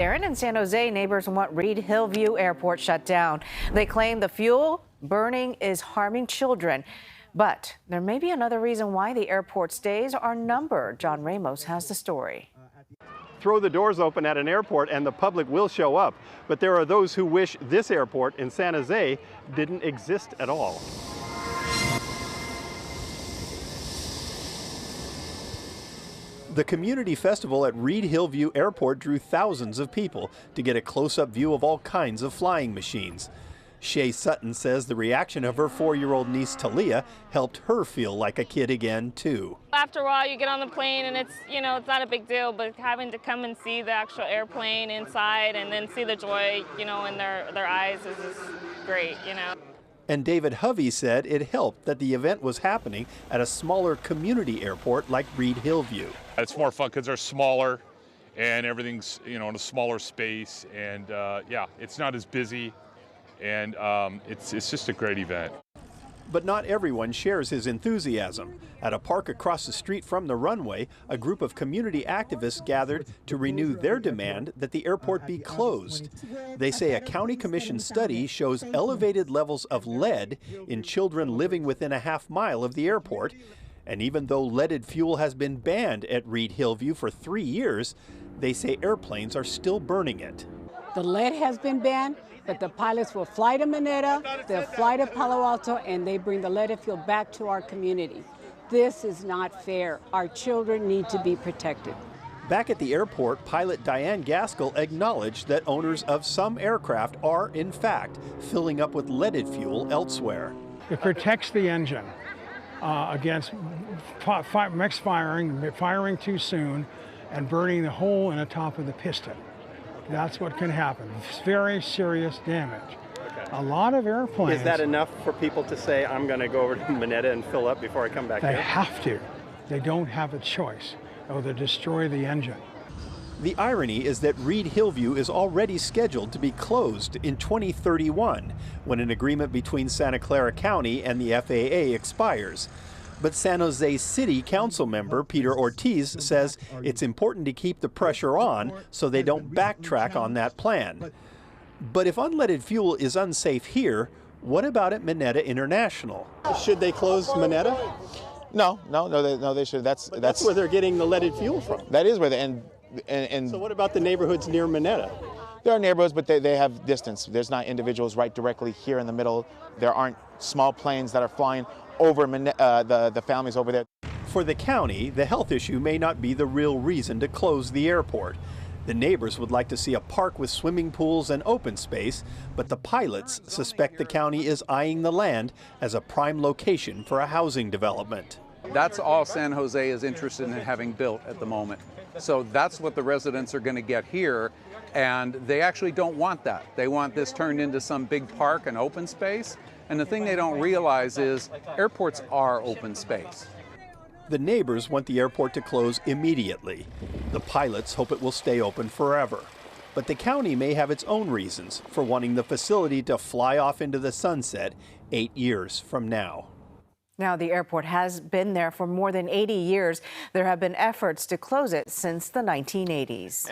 Aaron, in San Jose, neighbors want Reid-Hillview Airport shut down. They claim the fuel burning is harming children. But there may be another reason why the airport's days are numbered. John Ramos has the story. Throw the doors open at an airport and the public will show up. But there are those who wish this airport in San Jose didn't exist at all. The community festival at Reid-Hillview Airport drew thousands of people to get a close-up view of all kinds of flying machines. Shay Sutton says the reaction of her 4-year-old niece Talia helped her feel like a kid again, too. After a while, you get on the plane and it's not a big deal, but having to come and see the actual airplane inside and then see the joy, in their eyes is just great, And David Hovey said it helped that the event was happening at a smaller community airport like Reid-Hillview. It's more fun because they're smaller and everything's, in a smaller space. And yeah, it's not as busy. And it's just a great event. But not everyone shares his enthusiasm. At a park across the street from the runway, a group of community activists gathered to renew their demand that the airport be closed. They say a county commission study shows elevated levels of lead in children living within a half-mile of the airport. And even though leaded fuel has been banned at Reid-Hillview for 3 years, they say airplanes are still burning it. The lead has been banned, but the pilots will fly to Mineta, they'll fly to Palo Alto, and they bring the leaded fuel back to our community. This is not fair. Our children need to be protected. Back at the airport, pilot Diane Gaskell acknowledged that owners of some aircraft are, in fact, filling up with leaded fuel elsewhere. It protects the engine against firing too soon and burning the hole in the top of the piston. That's what can happen. It's very serious damage. Okay. A lot of airplanes. Is that enough for people to say, I'm going to go over to Mineta and fill up before I come back They here? have to. They don't have a choice, or they destroy the engine. The irony is that Reid-Hillview is already scheduled to be closed in 2031, when an agreement between Santa Clara County and the FAA expires. But San Jose City Council member Peter Ortiz says it's important to keep the pressure on so they don't backtrack on that plan. But if unleaded fuel is unsafe here, what about at Mineta International? Should they close Mineta? No, they should. That's where they're getting the leaded fuel from. That is where and so what about the neighborhoods near Mineta? There are neighborhoods, but they have distance. There's not individuals right directly here in the middle. There aren't small planes that are flying over the families over there. For the county, the health issue may not be the real reason to close the airport. The neighbors would like to see a park with swimming pools and open space, but the pilots suspect the county is eyeing the land as a prime location for a housing development. That's all San Jose is interested in having built at the moment. So that's what the residents are going to get here, and they actually don't want that. They want this turned into some big park and open space. And the thing they don't realize is airports are open space. The neighbors want the airport to close immediately. The pilots hope it will stay open forever. But the county may have its own reasons for wanting the facility to fly off into the sunset 8 years from now. Now, the airport has been there for more than 80 years. There have been efforts to close it since the 1980s.